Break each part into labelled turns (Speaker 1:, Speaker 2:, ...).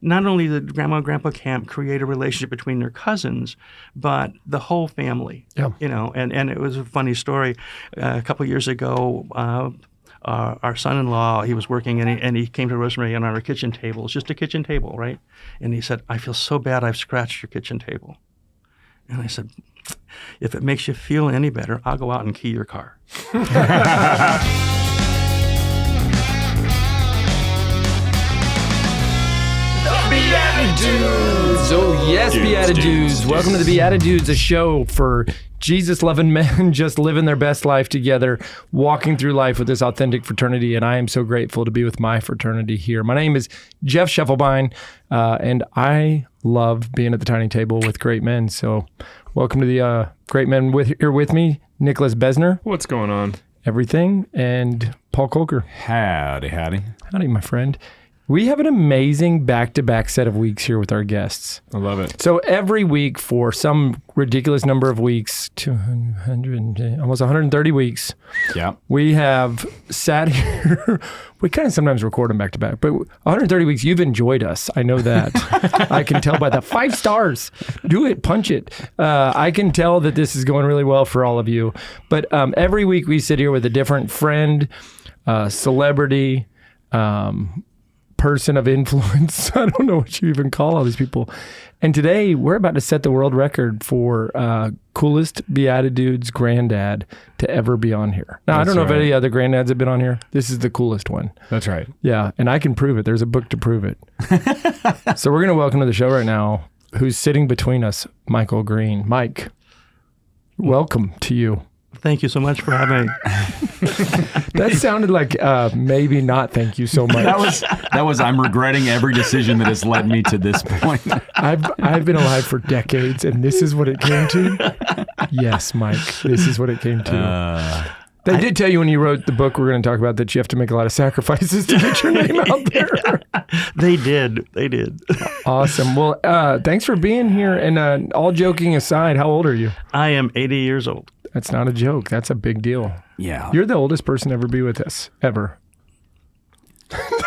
Speaker 1: not only did Grandma and Grandpa Camp create a relationship between their cousins, but the whole family.
Speaker 2: Yeah.
Speaker 1: And it was a funny story. A couple of years ago, our son-in-law, he was working and he came to Rosemary and on our kitchen table. It's just a kitchen table, right? And he said, "I feel so bad I've scratched your kitchen table." And I said, "If it makes you feel any better, I'll go out and key your car."
Speaker 2: BeatiDudes! Oh, yes, BeatiDudes. Welcome to the BeatiDudes, a show for Jesus-loving men just living their best life together, walking through life with this authentic fraternity, and I am so grateful to be with my fraternity here. My name is Jeff Schiefelbein, and I love being at the tiny table with great men, so welcome to the great men here with me, Nicholas Bezner.
Speaker 3: What's going on?
Speaker 2: Everything, and Paul Kolker.
Speaker 4: Howdy.
Speaker 2: Howdy, my friend. We have an amazing back-to-back set of weeks here with our guests.
Speaker 3: I love it.
Speaker 2: So every week for some ridiculous number of weeks, 200, almost 130 weeks, we have sat here. We kind of sometimes record them back-to-back, but 130 weeks, you've enjoyed us. I know that. I can tell by the 5 stars. Do it, punch it. I can tell that this is going really well for all of you. But every week we sit here with a different friend, celebrity, person of influence. I don't know what you even call all these people. And today we're about to set the world record for coolest BeatiDudes granddad to ever be on here. Now, I don't know if any other granddads have been on here. This is the coolest one.
Speaker 3: That's right.
Speaker 2: Yeah, and I can prove it. There's a book to prove it. So we're going to welcome to the show right now, who's sitting between us, Michael Greene. Mike, welcome to you.
Speaker 1: Thank you so much for having me.
Speaker 2: That sounded like maybe not thank you so much.
Speaker 4: That was I'm regretting every decision that has led me to this point.
Speaker 2: I've been alive for decades, and this is what it came to? Yes, Mike, this is what it came to. They did tell you when you wrote the book we're going to talk about that you have to make a lot of sacrifices to get your name out there.
Speaker 1: They did.
Speaker 2: Awesome. Well, thanks for being here. And all joking aside, how old are you?
Speaker 1: I am 80 years old.
Speaker 2: That's not a joke. That's a big deal.
Speaker 4: Yeah.
Speaker 2: You're the oldest person to ever be with us, ever.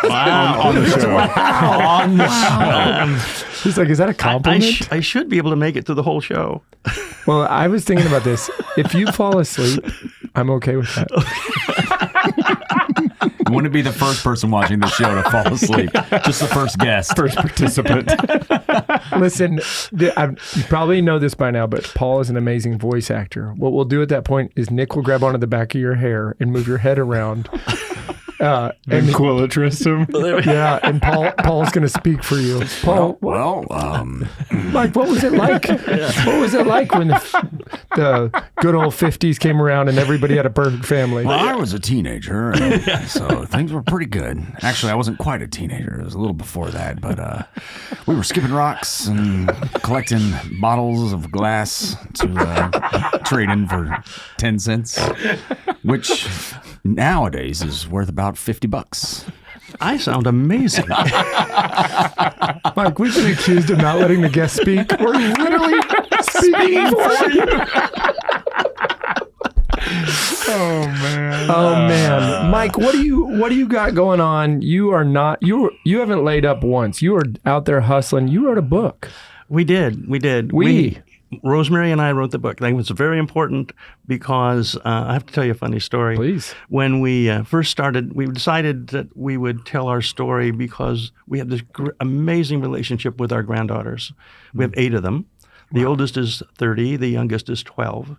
Speaker 1: Wow.
Speaker 3: On the show.
Speaker 4: On the show.
Speaker 2: He's like, is that a compliment?
Speaker 1: I should be able to make it through the whole show.
Speaker 2: Well, I was thinking about this. If you fall asleep, I'm okay with that.
Speaker 4: You wouldn't be the first person watching the show to fall asleep. Just the first guest.
Speaker 3: First participant.
Speaker 2: Listen, you probably know this by now, but Paul is an amazing voice actor. What we'll do at that point is Nick will grab onto the back of your hair and move your head around.
Speaker 3: And ventriloquist him.
Speaker 2: Yeah, and Paul's going to speak for you. Paul, Mike, what was it like? What was it like when the good old 50s came around and everybody had a perfect family?
Speaker 4: Well, I was a teenager, so things were pretty good. Actually, I wasn't quite a teenager. It was a little before that, but we were skipping rocks and collecting bottles of glass to trade in for 10 cents, which nowadays is worth about $50.
Speaker 1: I sound amazing.
Speaker 2: Mike, we've been accused of not letting the guest speak. We're literally speaking for you.
Speaker 3: Oh man.
Speaker 2: Oh man. Mike, what do you got going on? You haven't laid up once. You are out there hustling. You wrote a book.
Speaker 1: We did. Rosemary and I wrote the book. I think it was very important because I have to tell you a funny story.
Speaker 2: Please.
Speaker 1: When we first started, we decided that we would tell our story because we have this amazing relationship with our granddaughters. We have 8 of them. The oldest is 30. The youngest is 12.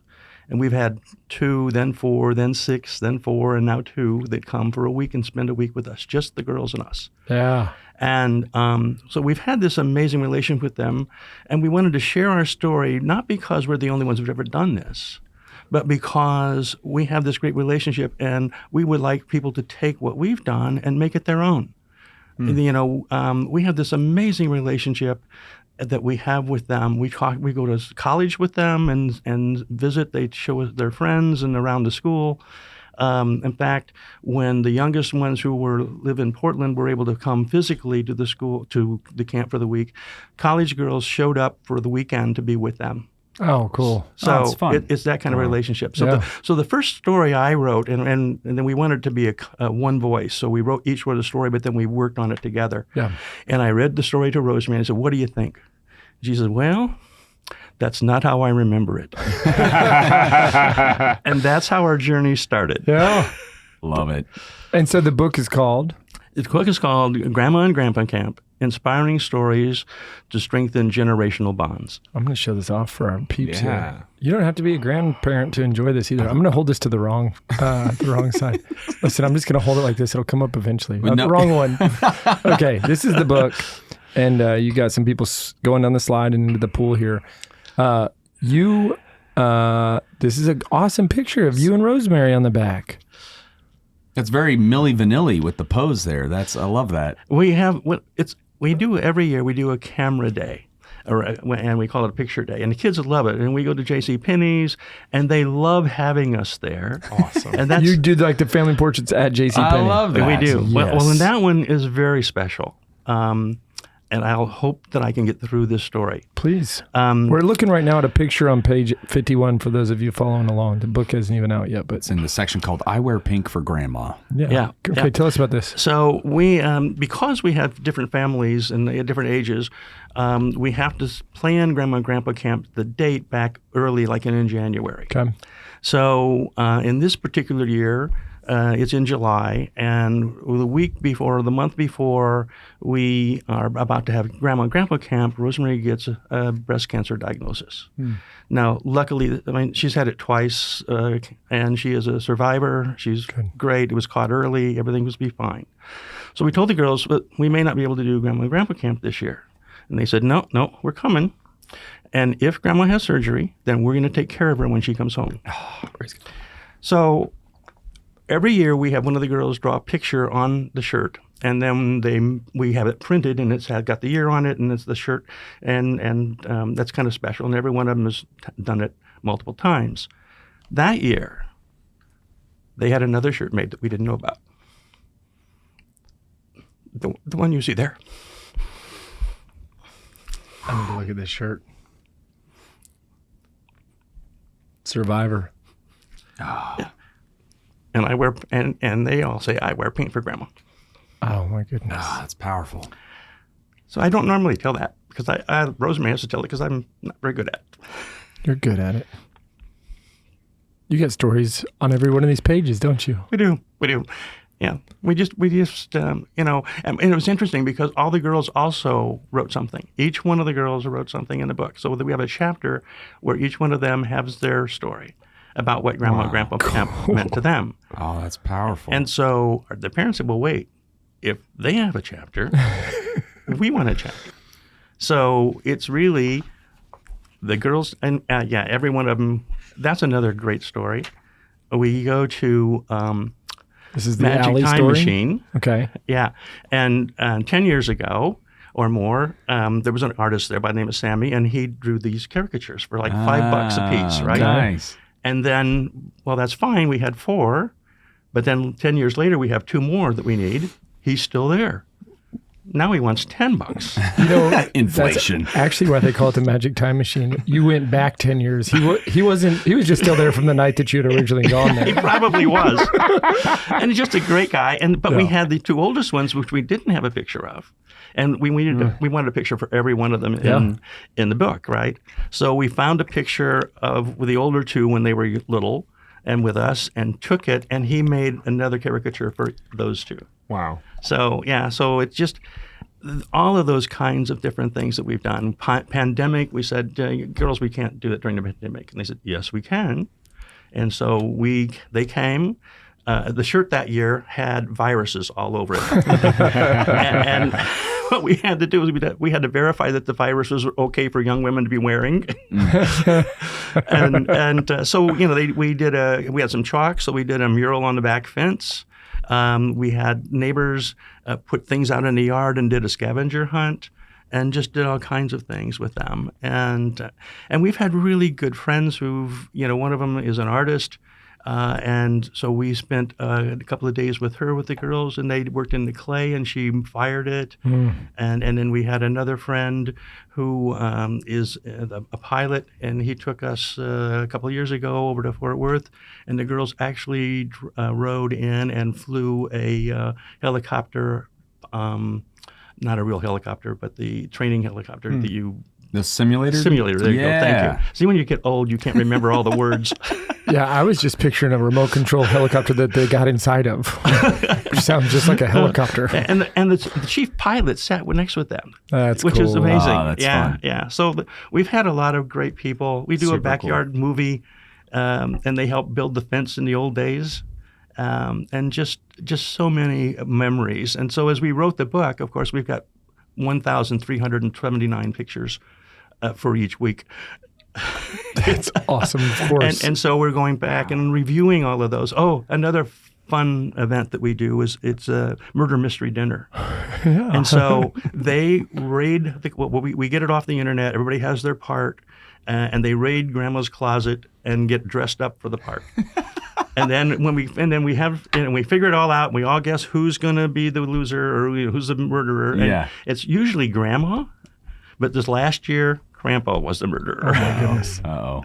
Speaker 1: And we've had 2, then 4, then 6, then 4, and now 2 that come for a week and spend a week with us, just the girls and us.
Speaker 2: Yeah.
Speaker 1: And so we've had this amazing relationship with them, and we wanted to share our story, not because we're the only ones who've ever done this, but because we have this great relationship, and we would like people to take what we've done and make it their own. We have this amazing relationship that we have with them. We go to college with them and visit. They show us their friends and around the school. In fact, when the youngest ones who live in Portland were able to come physically to the school, to the camp for the week, college girls showed up for the weekend to be with them.
Speaker 2: Oh, cool.
Speaker 1: So
Speaker 4: it's fun.
Speaker 1: it's that kind of relationship. So
Speaker 2: Yeah.
Speaker 1: the first story I wrote, and then we wanted it to be a one voice. So we each wrote a story, but then we worked on it together.
Speaker 2: Yeah.
Speaker 1: And I read the story to Rosemary and I said, "What do you think?" She said, "Well, that's not how I remember it." And that's how our journey started.
Speaker 2: Yeah.
Speaker 4: Love it.
Speaker 2: And so the book is called?
Speaker 1: The book is called Grandma and Grandpa Camp, Inspiring Stories to Strengthen Generational Bonds.
Speaker 2: I'm going to show this off for our peeps
Speaker 3: Yeah.
Speaker 2: here. You don't have to be a grandparent to enjoy this either. I'm going to hold this to the wrong side. Listen, I'm just going to hold it like this. It'll come up eventually. The wrong one. Okay, this is the book. And you got some people going down the slide and into the pool here. This is an awesome picture of you and Rosemary on the back.
Speaker 4: It's very Milli Vanilli with the pose there. I love that.
Speaker 1: We do every year. We do a camera day, and we call it a picture day, and the kids love it. And we go to J.C. Penney's, and they love having us there.
Speaker 3: Awesome.
Speaker 1: And that's
Speaker 2: You do like the family portraits at J.C. Penney.
Speaker 4: I love that.
Speaker 1: we do.
Speaker 2: Yes.
Speaker 1: Well, and that one is very special. And I'll hope that I can get through this story.
Speaker 2: Please. We're looking right now at a picture on page 51 for those of you following along. The book isn't even out yet, but
Speaker 4: It's in the section called I Wear Pink for Grandma.
Speaker 1: Yeah.
Speaker 2: Okay, tell us about this.
Speaker 1: So we, because we have different families and they have different ages, we have to plan Grandma and Grandpa Camp, the date back early, like in January.
Speaker 2: Okay.
Speaker 1: So in this particular year, it's in July, and the month before we are about to have Grandma and Grandpa Camp, Rosemary gets a breast cancer diagnosis. Now, luckily, she's had it twice, and she is a survivor. She's great. It was caught early. Everything was be fine. So we told the girls, but we may not be able to do Grandma and Grandpa Camp this year. And they said, no, we're coming. And if Grandma has surgery, then we're going to take care of her when she comes home. So every year we have one of the girls draw a picture on the shirt, and then we have it printed, and it's got the year on it, and it's the shirt, and that's kind of special. And every one of them has done it multiple times. That year, they had another shirt made that we didn't know about. The one you see there.
Speaker 2: I need to look at this shirt. Survivor.
Speaker 1: And I wear, and they all say, I wear pink for Grandma.
Speaker 2: Oh, my goodness.
Speaker 4: That's powerful.
Speaker 1: So I don't normally tell that, because Rosemary has to tell it, because I'm not very good at it.
Speaker 2: You're good at it. You got stories on every one of these pages, don't you?
Speaker 1: We do. Yeah, we just, and it was interesting because all the girls also wrote something. Each one of the girls wrote something in the book. So we have a chapter where each one of them has their story about what Grandma and Grandpa Camp meant to them.
Speaker 4: Oh, that's powerful.
Speaker 1: And so the parents said, well, wait, if they have a chapter, we want a chapter. So it's really the girls, and every one of them, that's another great story. We go to
Speaker 2: This is the
Speaker 1: Magic
Speaker 2: alley
Speaker 1: Time
Speaker 2: story?
Speaker 1: Machine.
Speaker 2: Okay.
Speaker 1: Yeah. And 10 years ago or more, there was an artist there by the name of Sammy, and he drew these caricatures for like $5 a piece, right?
Speaker 4: Nice.
Speaker 1: And then, well, that's fine. We had 4. But then 10 years later, we have 2 more that we need. He's still there. Now he wants $10.
Speaker 2: You know,
Speaker 4: Inflation.
Speaker 2: That's actually why they call it the Magic Time Machine. You went back 10 years. He was just still there from the night that you had originally gone
Speaker 1: He
Speaker 2: there.
Speaker 1: probably was. And he's just a great guy. But we had the 2 oldest ones, which we didn't have a picture of. And we wanted a picture for every one of them in the book, right? So we found a picture of the older 2 when they were little and with us, and took it, and he made another caricature for those 2.
Speaker 3: Wow.
Speaker 1: So, so it's just all of those kinds of different things that we've done. Pandemic, we said, girls, we can't do it during the pandemic. And they said, yes, we can. And so they came. The shirt that year had viruses all over it. and what we had to do is we had to verify that the viruses were okay for young women to be wearing. So, we had some chalk, so we did a mural on the back fence. We had neighbors put things out in the yard and did a scavenger hunt, and just did all kinds of things with them. And we've had really good friends one of them is an artist. And so we spent a couple of days with her, with the girls, and they worked in the clay, and she fired it. And then we had another friend who is a pilot, and he took us a couple of years ago over to Fort Worth, and the girls actually rode in and flew a helicopter, not a real helicopter, but the training helicopter that you...
Speaker 4: The simulator?
Speaker 1: Simulator, there you go, thank you. See, when you get old, you can't remember all the words.
Speaker 2: Yeah, I was just picturing a remote control helicopter that they got inside of. Which sounds just like a helicopter.
Speaker 1: And the chief pilot sat next with them.
Speaker 2: That's
Speaker 1: which
Speaker 2: cool.
Speaker 1: is amazing.
Speaker 4: Oh, that's fun.
Speaker 1: Yeah. So we've had a lot of great people. We do
Speaker 4: Super
Speaker 1: a backyard movie, and they helped build the fence in the old days. And just so many memories. And so as we wrote the book, of course, we've got 1,379 pictures for each week.
Speaker 2: That's awesome, of course.
Speaker 1: And so we're going back and reviewing all of those. Oh, another fun event that we do is it's a murder mystery dinner.
Speaker 2: Yeah.
Speaker 1: And so they raid, we get it off the internet, everybody has their part, and they raid Grandma's closet and get dressed up for the part. And then we figure it all out. And we all guess who's going to be the loser or who's the murderer. And it's usually Grandma, but this last year, Grandpa was the murderer.
Speaker 2: Oh my goodness.
Speaker 4: Uh-oh.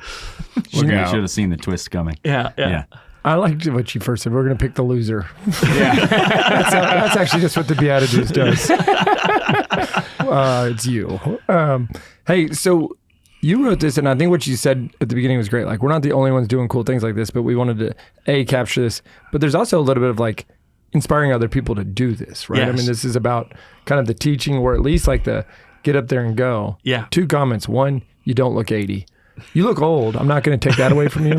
Speaker 4: We should have seen the twist coming.
Speaker 1: Yeah.
Speaker 2: I liked what you first said. We're going to pick the loser.
Speaker 4: Yeah.
Speaker 2: That's actually just what the BeatiDudes does. It's you. Hey, so you wrote this, and I think what you said at the beginning was great. Like, we're not the only ones doing cool things like this, but we wanted to, capture this. But there's also a little bit of, like, inspiring other people to do this, right?
Speaker 1: Yes.
Speaker 2: I mean, this is about kind of the teaching, or at least, like, the get up there and go.
Speaker 1: Yeah.
Speaker 2: 2 comments. 1, you don't look 80. You look old. I'm not going to take that away from you.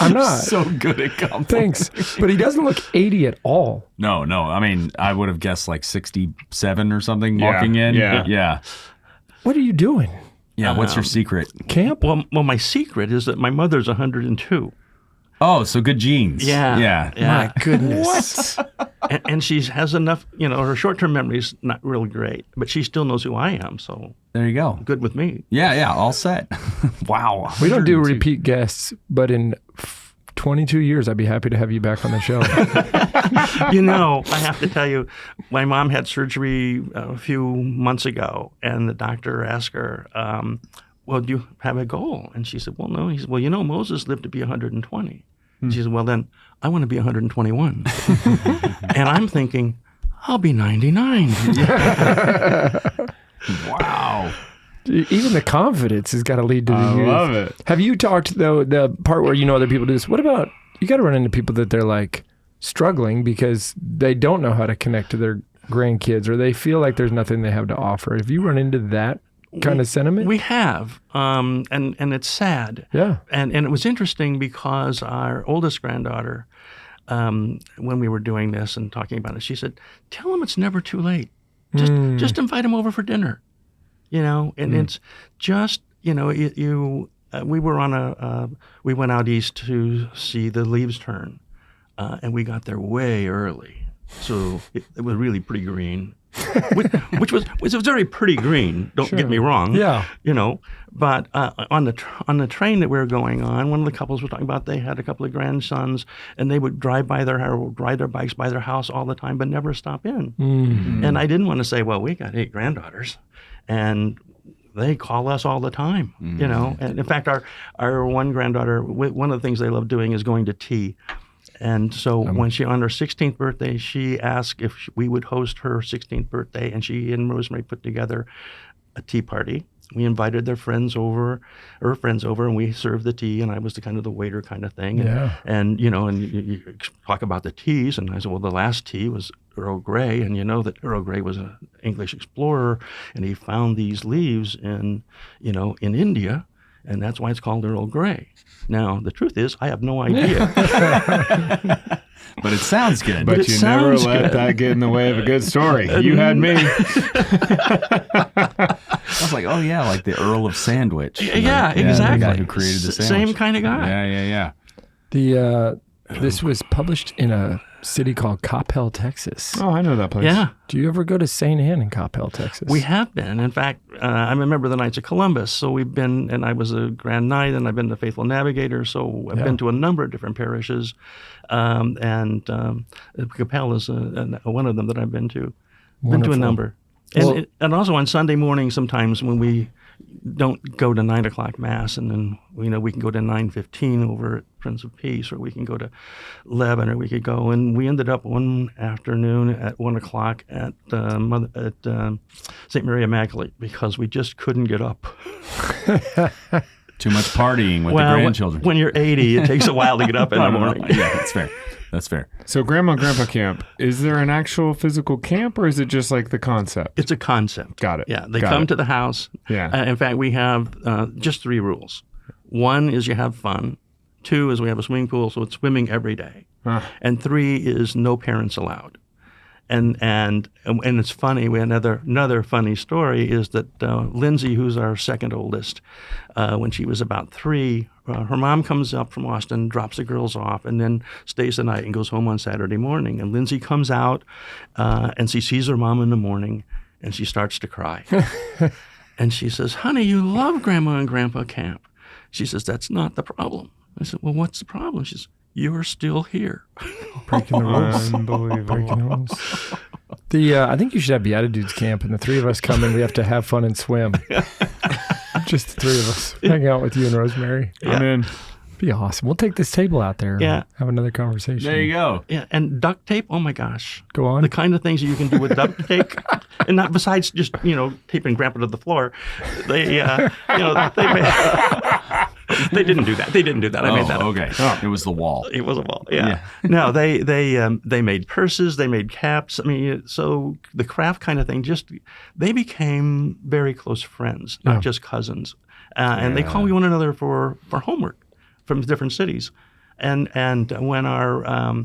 Speaker 2: I'm not.
Speaker 4: So good at compliments.
Speaker 2: Thanks. But he doesn't look 80 at all.
Speaker 4: No. I mean, I would have guessed like 67 or something walking in. Yeah.
Speaker 2: What are you doing?
Speaker 4: Yeah. What's your secret?
Speaker 2: Camp?
Speaker 1: Well, my secret is that my mother's 102.
Speaker 4: Oh, so good genes.
Speaker 1: Yeah.
Speaker 2: My goodness.
Speaker 1: And she has enough, her short-term memory's not real great, but she still knows who I am, so
Speaker 4: There you go.
Speaker 1: good with me.
Speaker 4: Yeah. All set. Wow.
Speaker 2: We don't do
Speaker 4: 102.
Speaker 2: repeat guests, but in 22 years, I'd be happy to have you back on the show.
Speaker 1: I have to tell you, my mom had surgery a few months ago, and the doctor asked her, well, do you have a goal? And she said, well, no. He said, well, Moses lived to be 120. She said, well, then I want to be 121. And I'm thinking, I'll be 99.
Speaker 4: Wow.
Speaker 2: Even the confidence has got to lead to the
Speaker 3: I
Speaker 2: youth.
Speaker 3: love it.
Speaker 2: Have you talked, though, the part where other people do this? What about, you got to run into people that they're like struggling because they don't know how to connect to their grandkids, or they feel like there's nothing they have to offer. Have you run into that kind of sentiment?
Speaker 1: We have, and it's sad.
Speaker 2: Yeah.
Speaker 1: And it was interesting because our oldest granddaughter, when we were doing this and talking about it, she said, tell them it's never too late. Just invite them over for dinner. And it's just, we were we went out east to see the leaves turn, and we got there way early. So it was really pretty green. which was very pretty green. Don't get me wrong.
Speaker 2: Yeah.
Speaker 1: But on the train that we were going on, one of the couples was talking about they had a couple of grandsons, and they would ride their bikes by their house all the time, but never stop in. Mm-hmm. And I didn't want to say, well, we got 8 granddaughters, and they call us all the time.
Speaker 4: Mm-hmm.
Speaker 1: And in fact, our one granddaughter, one of the things they love doing is going to tea. And so when on her 16th birthday, she asked if we would host her 16th birthday, and she and Rosemary put together a tea party. We invited her friends over, and we served the tea, and I was the waiter kind of thing. And you talk about the teas, and I said, well, the last tea was Earl Grey, and that Earl Grey was an English explorer, and he found these leaves in India, and that's why it's called Earl Grey. Now, the truth is, I have no idea.
Speaker 4: But it sounds good.
Speaker 3: But you never let that get in the way of a good story. You had me.
Speaker 4: I was like, oh, yeah, like the Earl of Sandwich.
Speaker 1: Yeah, exactly.
Speaker 4: The guy who created the sandwich.
Speaker 1: Same kind of guy.
Speaker 4: Yeah.
Speaker 2: This was published in a city called Coppell, Texas.
Speaker 3: Oh, I know that place.
Speaker 1: Yeah.
Speaker 2: Do you ever go to St. Anne in Coppell, Texas?
Speaker 1: We have been. In fact, I remember the Knights of Columbus. So we've been, and I was a Grand Knight, and I've been the Faithful Navigator. So I've been to a number of different parishes, and Coppell is one of them that I've been to.
Speaker 2: Wonderful.
Speaker 1: Been to a number. And also on Sunday morning, sometimes when we don't go to 9 o'clock Mass, and then we can go to 9:15 over at Prince of Peace, or we can go to 11, or we could go. And we ended up one afternoon at 1 o'clock at St. Mary Immaculate because we just couldn't get up.
Speaker 4: Too much partying with the grandchildren.
Speaker 1: When you're 80, it takes a while to get up in the morning.
Speaker 4: Yeah, that's fair. That's fair.
Speaker 3: So Grandma and Grandpa Camp, is there an actual physical camp, or is it just like the concept?
Speaker 1: It's a concept.
Speaker 3: Got it.
Speaker 1: Yeah, they come to the house.
Speaker 3: Yeah.
Speaker 1: In fact, we have just 3 rules. 1 is you have fun. 2 is we have a swimming pool, so it's swimming every day. And 3 is no parents allowed. And it's funny. We had another funny story is that Lindsay, who's our second oldest, when she was about 3, her mom comes up from Austin, drops the girls off, and then stays the night and goes home on Saturday morning. And Lindsay comes out, and she sees her mom in the morning, and she starts to cry. And she says, "Honey, you love Grandma and Grandpa Camp." She says, "That's not the problem." I said, "Well, what's the problem?" She says, "You're still here."
Speaker 2: Breaking the rules.
Speaker 3: Unbelievable.
Speaker 2: Breaking the rules. I think you should have BeatiDudes camp, and the 3 of us come and we have to have fun and swim. Just the 3 of us hang out with you and Rosemary.
Speaker 1: Yeah.
Speaker 3: I'm in.
Speaker 2: Be awesome. We'll take this table out there.
Speaker 1: Yeah.
Speaker 2: And have another conversation.
Speaker 4: There you go.
Speaker 1: Yeah, and duct tape. Oh my gosh,
Speaker 2: Go on.
Speaker 1: the kind of things that you can do with duct tape, and not besides just taping Grandpa to the floor. They they didn't do that. They didn't do that. I made that up.
Speaker 4: Okay. It was the wall.
Speaker 1: It was a wall. Yeah. No, they made purses. They made caps. I mean, so the craft kind of thing. They became very close friends, not just cousins. And they call one another for homework from different cities. And when our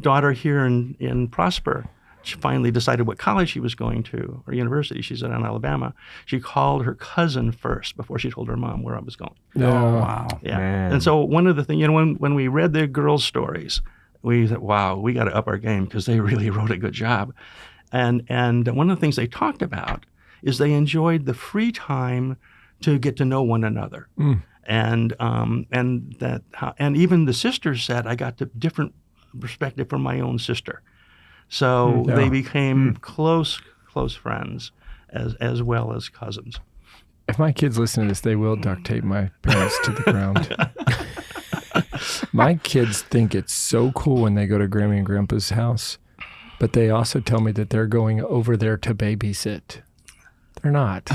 Speaker 1: daughter here in Prosper, she finally decided what college she was going to, or university. She's in Alabama. She called her cousin first before she told her mom where I was going.
Speaker 2: No.
Speaker 4: Wow.
Speaker 1: Yeah.
Speaker 3: Man.
Speaker 1: And so one of the things, when we read the girls' stories, we thought, wow, we got to up our game because they really wrote a good job. And one of the things they talked about is they enjoyed the free time to get to know one another. And even the sisters said, I got a different perspective from my own sister. So they became close friends as well as cousins.
Speaker 2: If my kids listen to this, they will duct tape my parents to the ground. My kids think it's so cool when they go to Grammy and Grandpa's house, but they also tell me that they're going over there to babysit. They're not.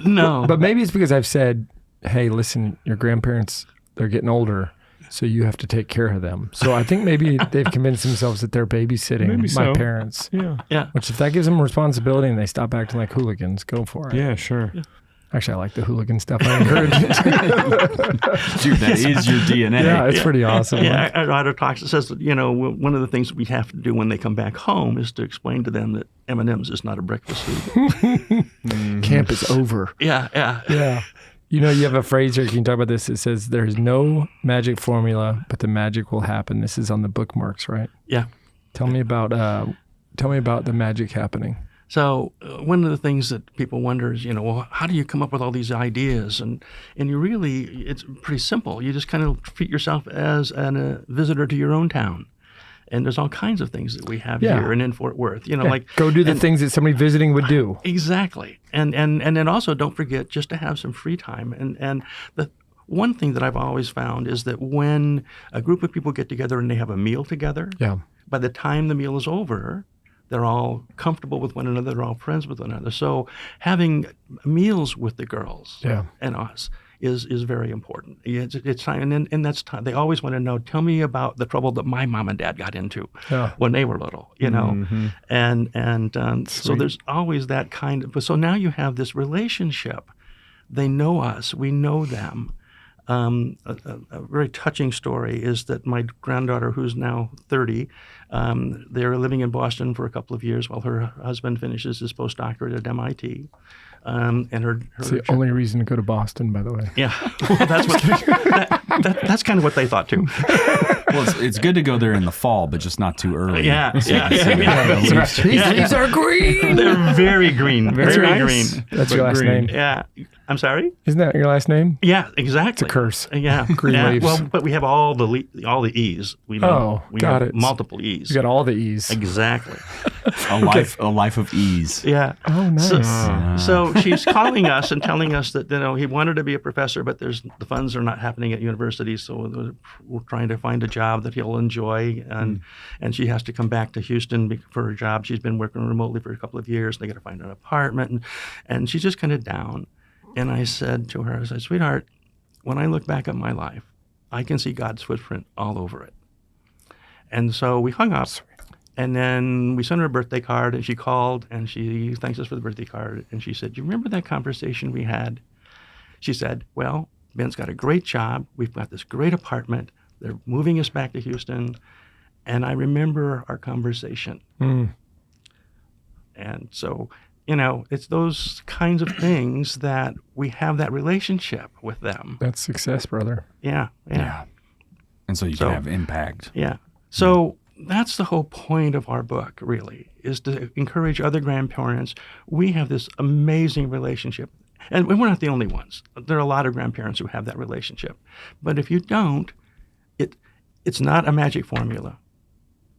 Speaker 1: No.
Speaker 2: But maybe it's because I've said, hey, listen, your grandparents, they're getting older, so you have to take care of them. So I think maybe they've convinced themselves that they're babysitting my parents.
Speaker 3: Yeah.
Speaker 2: Which if that gives them responsibility and they stop acting like hooligans, go for it.
Speaker 3: Yeah, sure. Yeah.
Speaker 2: Actually, I like the hooligan stuff. I encourage it.
Speaker 4: Dude, that is your DNA.
Speaker 2: Yeah, it's pretty awesome.
Speaker 1: Yeah, our daughter talks. It says that one of the things we have to do when they come back home is to explain to them that M&M's is not a breakfast food.
Speaker 2: Camp is over.
Speaker 1: Yeah.
Speaker 2: You have a phrase here. Can you talk about this? It says, "There's no magic formula, but the magic will happen." This is on the bookmarks, right?
Speaker 1: Yeah.
Speaker 2: Tell me about the magic happening.
Speaker 1: So one of the things that people wonder is, well, how do you come up with all these ideas? And you really, it's pretty simple. You just kind of treat yourself as a visitor to your own town. And there's all kinds of things that we have here and in Fort Worth. Like
Speaker 2: go do the things that somebody visiting would do.
Speaker 1: Exactly. And then also don't forget just to have some free time. And the one thing that I've always found is that when a group of people get together and they have a meal together, by the time the meal is over, they're all comfortable with one another. They're all friends with one another. So having meals with the girls and us is very important. It's time, and that's time. They always want to know. Tell me about the trouble that my mom and dad got into when they were little. And so there's always that kind of. So now you have this relationship. They know us. We know them. A very touching story is that my granddaughter, who's now 30, they're living in Boston for a couple of years while her husband finishes his postdoctorate at MIT. And
Speaker 2: it's the only reason to go to Boston, by the way.
Speaker 1: Yeah, well, that's kind of what they thought too.
Speaker 4: Well, it's good to go there in the fall, but just not too early.
Speaker 1: Yeah.
Speaker 2: These are green.
Speaker 1: They're very green. Very
Speaker 3: nice.
Speaker 1: green.
Speaker 2: That's your last
Speaker 3: green.
Speaker 2: name.
Speaker 1: Yeah. I'm sorry?
Speaker 2: Isn't that your last name?
Speaker 1: Yeah, exactly.
Speaker 2: It's a curse.
Speaker 1: Yeah.
Speaker 2: Green
Speaker 1: yeah.
Speaker 2: leaves.
Speaker 1: Well, but we have all the E's. We
Speaker 2: got
Speaker 1: have
Speaker 2: it.
Speaker 1: multiple E's.
Speaker 2: You got all the E's.
Speaker 1: Exactly.
Speaker 4: A life of ease.
Speaker 1: Yeah.
Speaker 2: Oh, nice.
Speaker 1: So she's calling us and telling us that he wanted to be a professor, but the funds are not happening at universities, so we're trying to find a job that he'll enjoy, and she has to come back to Houston for her job. She's been working remotely for a couple of years. They got to find an apartment, and she's just kind of down. And I said to her, sweetheart, when I look back at my life, I can see God's footprint all over it. And so we hung up. And then we sent her a birthday card, and she called, and she thanks us for the birthday card. And she said, "Do you remember that conversation we had?" She said, "Well, Ben's got a great job. We've got this great apartment. They're moving us back to Houston. And I remember our conversation." And so, it's those kinds of things that we have that relationship with them.
Speaker 2: That's success, brother.
Speaker 1: Yeah.
Speaker 4: And so you can have impact.
Speaker 1: Yeah. So that's the whole point of our book, really, is to encourage other grandparents. We have this amazing relationship. And we're not the only ones. There are a lot of grandparents who have that relationship. But if you don't, it's not a magic formula.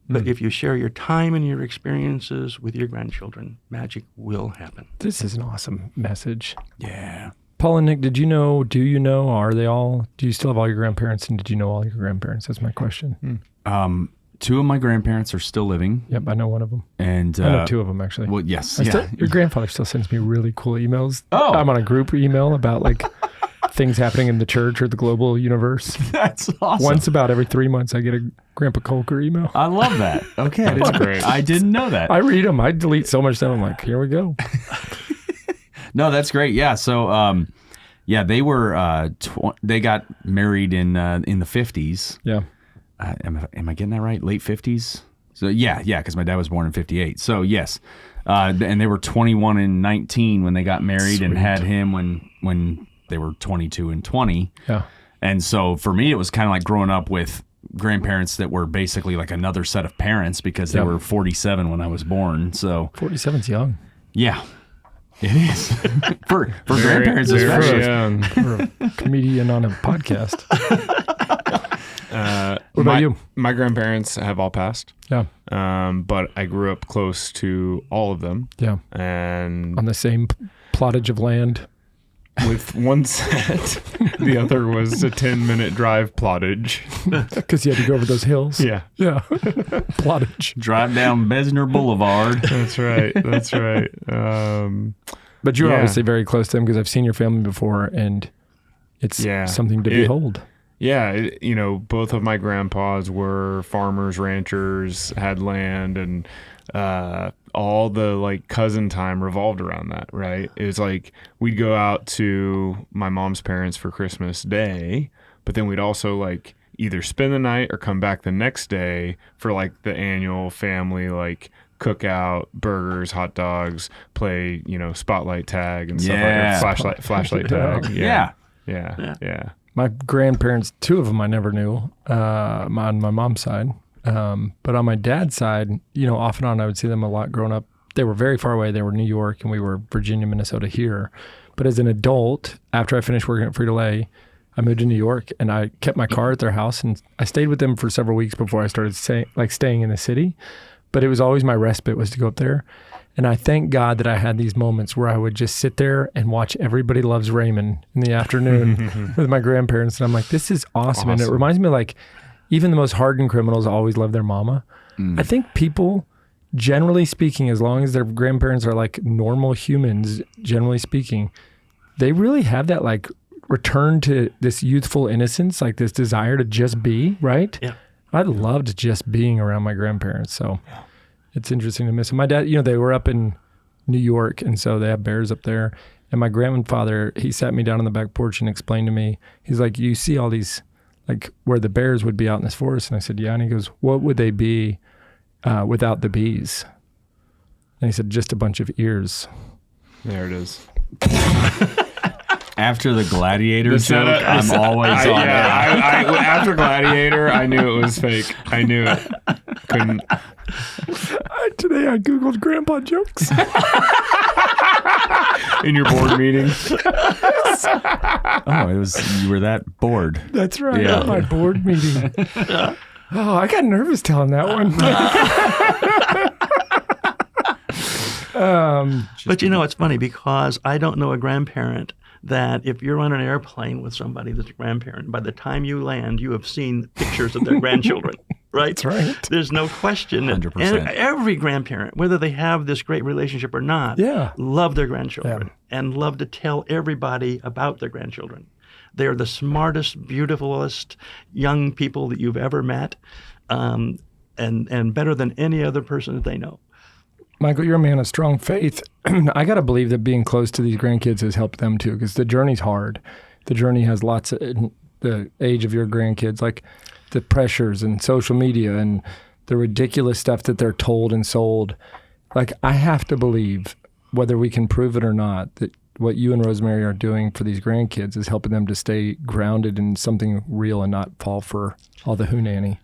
Speaker 1: But if you share your time and your experiences with your grandchildren, magic will happen.
Speaker 2: This is an awesome message.
Speaker 4: Yeah.
Speaker 2: Paul and Nick, do you know, do you still have all your grandparents, and did you know all your grandparents? That's my question.
Speaker 4: Two of my grandparents are still living.
Speaker 2: Yep, I know one of them.
Speaker 4: And
Speaker 2: I know two of them, actually.
Speaker 4: Well, yes.
Speaker 2: Your grandfather still sends me really cool emails.
Speaker 4: Oh.
Speaker 2: I'm on a group email about things happening in the church or the global universe.
Speaker 4: That's awesome.
Speaker 2: Once about every 3 months, I get a Grandpa Kolker email.
Speaker 4: I love that. Okay.
Speaker 3: That's great.
Speaker 4: I didn't know that.
Speaker 2: I read them. I delete so much stuff. I'm like, here we go.
Speaker 4: No, that's great. Yeah. So, they were, they got married in the 50s.
Speaker 2: Yeah.
Speaker 4: Am I getting that right? Late 50s? So yeah, because my dad was born in 58. So yes. And they were 21 and 19 when they got married. Sweet. And had him when they were 22 and 20.
Speaker 2: Yeah.
Speaker 4: And so for me, it was kind of like growing up with grandparents that were basically like another set of parents because they were 47 when I was born. So
Speaker 2: 47's young.
Speaker 4: Yeah. It is. for grandparents especially.
Speaker 3: Young.
Speaker 2: For a comedian on a podcast. What about you?
Speaker 3: My grandparents have all passed.
Speaker 2: Yeah.
Speaker 3: But I grew up close to all of them.
Speaker 2: Yeah.
Speaker 3: And
Speaker 2: on the same plottage of land.
Speaker 3: With one set, the other was a 10-minute drive plottage.
Speaker 2: Because you had to go over those hills.
Speaker 3: Yeah.
Speaker 2: Yeah. Plottage.
Speaker 4: Drive down Bezner Boulevard.
Speaker 3: That's right.
Speaker 2: But you're obviously very close to them because I've seen your family before, and it's something to behold.
Speaker 3: Yeah. Both of my grandpas were farmers, ranchers, had land, and all the cousin time revolved around that, right? It was like we'd go out to my mom's parents for Christmas Day, but then we'd also either spend the night or come back the next day for the annual family cookout, burgers, hot dogs, play spotlight tag and stuff like that. Flashlight tag. Yeah.
Speaker 2: My grandparents, two of them I never knew on my mom's side. But on my dad's side, off and on, I would see them a lot growing up. They were very far away. They were New York, and we were Virginia, Minnesota here. But as an adult, after I finished working at Frito-Lay, I moved to New York, and I kept my car at their house, and I stayed with them for several weeks before I started staying in the city. But it was always my respite was to go up there. And I thank God that I had these moments where I would just sit there and watch Everybody Loves Raymond in the afternoon with my grandparents. And I'm like, this is awesome. And it reminds me even the most hardened criminals always love their mama. I think people, generally speaking, as long as their grandparents are normal humans, generally speaking, they really have that return to this youthful innocence, this desire to just be, right?
Speaker 1: Yeah.
Speaker 2: I loved just being around my grandparents. So it's interesting to miss them. My dad, they were up in New York, and so they have bears up there. And my grandfather, he sat me down on the back porch and explained to me, he's like, you see all these, where the bears would be out in this forest. And I said, yeah. And he goes, what would they be without the bees? And he said, just a bunch of ears.
Speaker 3: There it is.
Speaker 4: After the gladiator joke,
Speaker 3: setup-
Speaker 4: I'm always on it.
Speaker 3: After Gladiator, I knew it was fake. I knew it. Couldn't.
Speaker 2: Today I Googled grandpa jokes.
Speaker 3: In your board meeting.
Speaker 4: Oh, you were that bored.
Speaker 2: That's right.
Speaker 4: Yeah.
Speaker 2: At my board meeting. Oh, I got nervous telling that one.
Speaker 1: But it's funny because I don't know a grandparent that if you're on an airplane with somebody that's a grandparent, by the time you land, you have seen pictures of their grandchildren, right?
Speaker 2: That's right.
Speaker 1: There's no question.
Speaker 4: 100%.
Speaker 1: And every grandparent, whether they have this great relationship or not, love their grandchildren and love to tell everybody about their grandchildren. They're the smartest, beautifulest young people that you've ever met, and better than any other person that they know.
Speaker 2: Michael, you're a man of strong faith. I got to believe that being close to these grandkids has helped them too, because the journey's hard. The journey has lots of, the age of your grandkids, like the pressures and social media and the ridiculous stuff that they're told and sold. Like, I have to believe, whether we can prove it or not, that what you and Rosemary are doing for these grandkids is helping them to stay grounded in something real and not fall for all the hoo-nanny.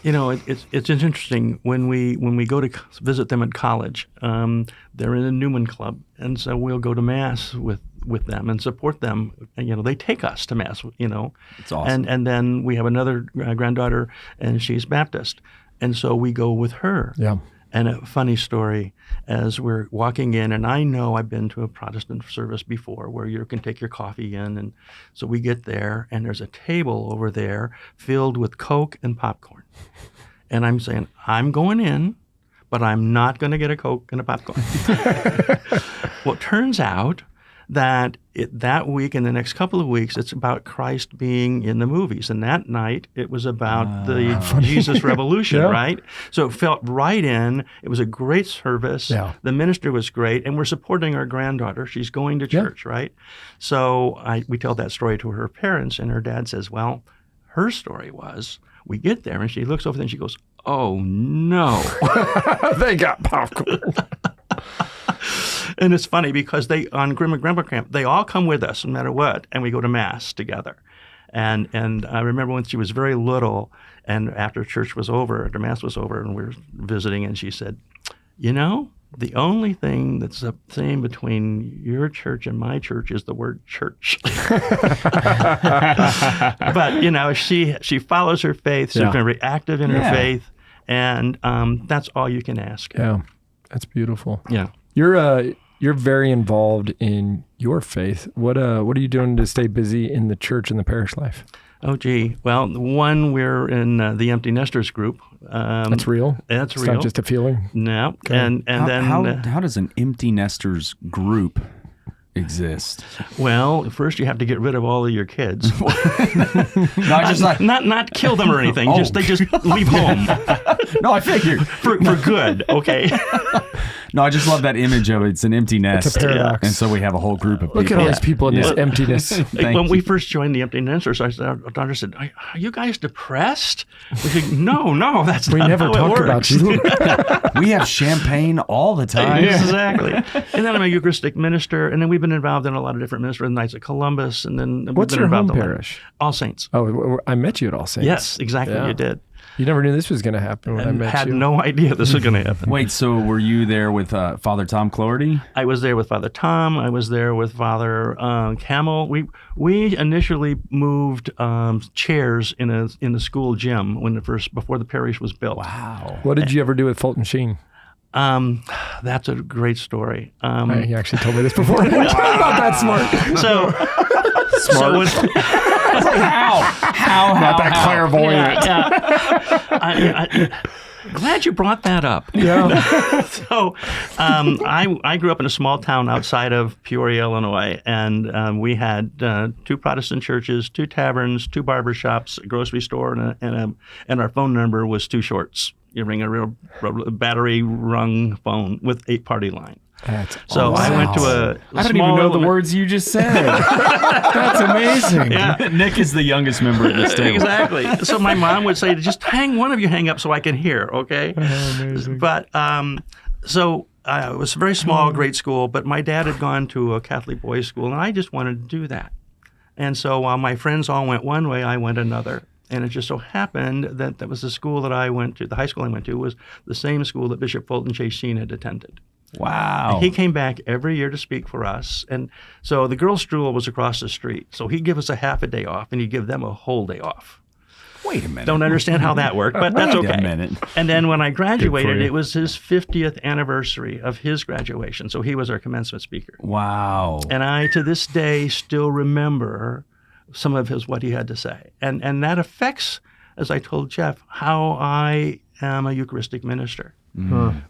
Speaker 1: It's interesting when we go to visit them at college. They're in a Newman Club, and so we'll go to Mass with them and support them. And, they take us to Mass.
Speaker 4: It's awesome.
Speaker 1: And then we have another granddaughter, and she's Baptist, and so we go with her.
Speaker 2: Yeah.
Speaker 1: And a funny story, as we're walking in, and I know I've been to a Protestant service before where you can take your coffee in, and so we get there, and there's a table over there filled with Coke and popcorn. And I'm saying, I'm going in, but I'm not going to get a Coke and a popcorn. Well, it turns out that that week and the next couple of weeks, it's about Christ being in the movies. And that night, it was about the Jesus Revolution, right? So it felt right in. It was a great service.
Speaker 2: Yeah.
Speaker 1: The minister was great. And we're supporting our granddaughter. She's going to church, right? So we tell that story to her parents, and her dad says, well, her story was, we get there, and she looks over there, and she goes, oh, no.
Speaker 2: They got popcorn.
Speaker 1: And it's funny because on Grandma Grandpa Camp, they all come with us no matter what, and we go to Mass together. And I remember when she was very little, and after church was over, after Mass was over, and we were visiting, and she said, the only thing that's the same between your church and my church is the word church. But, she follows her faith. She's very active in her faith, and that's all you can ask.
Speaker 2: Yeah, that's beautiful.
Speaker 1: Yeah.
Speaker 2: You're very involved in your faith. What are you doing to stay busy in the church and the parish life?
Speaker 1: Oh, gee. Well, one, we're in the Empty Nesters group.
Speaker 2: That's real?
Speaker 1: That's
Speaker 2: it's
Speaker 1: real.
Speaker 2: Not just a feeling?
Speaker 1: No.
Speaker 2: Okay.
Speaker 1: And then...
Speaker 4: How does an Empty Nesters group exist?
Speaker 1: Well, first you have to get rid of all of your kids.
Speaker 4: Not
Speaker 1: kill them or anything.
Speaker 4: Oh.
Speaker 1: They just leave home.
Speaker 4: No, I figured.
Speaker 1: For good, okay?
Speaker 4: No, I just love that image of it's an empty nest.
Speaker 2: It's a paradox.
Speaker 4: And so we have a whole group of people.
Speaker 2: Look at all these people in this emptiness.
Speaker 1: When we first joined the Empty Nesters, our daughter said, are you guys depressed? We said, no, that's
Speaker 2: we
Speaker 1: not
Speaker 2: never
Speaker 1: how
Speaker 2: talk
Speaker 1: it
Speaker 2: about
Speaker 1: works.
Speaker 2: you.
Speaker 4: We have champagne all the time.
Speaker 1: Exactly. And then I'm a Eucharistic minister, and then we've been involved in a lot of different ministry nights at Columbus, and then we've
Speaker 2: What's
Speaker 1: been
Speaker 2: your
Speaker 1: involved
Speaker 2: home
Speaker 1: in a lot.
Speaker 2: parish?
Speaker 1: All Saints.
Speaker 2: Oh, I met you at All Saints.
Speaker 1: Yes, exactly.
Speaker 2: Yeah.
Speaker 1: You did.
Speaker 2: You never knew this was going to happen when I
Speaker 1: And
Speaker 2: met
Speaker 1: had
Speaker 2: you.
Speaker 1: no idea this was going to happen.
Speaker 4: Wait, so were you there with Father Tom Cloherty?
Speaker 1: I was there with Father Tom. I was there with Father Camel. We initially moved chairs in the school gym before the parish was built.
Speaker 4: Wow.
Speaker 2: What did you ever do with Fulton Sheen?
Speaker 1: That's a great story.
Speaker 2: He actually told me this before. I'm not that smart.
Speaker 1: So
Speaker 4: How?
Speaker 2: Not that clairvoyant.
Speaker 1: Glad you brought that up.
Speaker 2: Yeah.
Speaker 1: So I grew up in a small town outside of Peoria, Illinois, and we had 2 Protestant churches, 2 taverns, 2 barber shops, a grocery store, and our phone number was 2 shorts. You ring a real battery-rung phone with 8 party line.
Speaker 2: That's
Speaker 1: So
Speaker 2: awesome.
Speaker 1: I went to
Speaker 3: I don't even know the words you just said. That's amazing.
Speaker 1: Yeah.
Speaker 4: Nick is the youngest member of this table.
Speaker 1: Exactly. So my mom would say, just one of you hang up so I can hear, okay?
Speaker 2: Oh, amazing.
Speaker 1: But so it was a very small grade school, but my dad had gone to a Catholic boys' school, and I just wanted to do that. And so while my friends all went one way, I went another. And it just so happened that that was the school that I went to, the high school I went to was the same school that Bishop Fulton Sheen had attended.
Speaker 4: Wow.
Speaker 1: And he came back every year to speak for us. And so the girls' stroll was across the street. So he'd give us a half a day off, and he'd give them a whole day off.
Speaker 4: Wait a minute.
Speaker 1: Don't understand how that worked, but that's okay.
Speaker 4: Wait a minute.
Speaker 1: And then when I graduated,
Speaker 3: you.
Speaker 1: it was his 50th anniversary of his graduation. So he was our commencement speaker.
Speaker 4: Wow.
Speaker 1: And I, to this day, still remember some of what he had to say. And that affects, as I told Jeff, how I am a Eucharistic minister.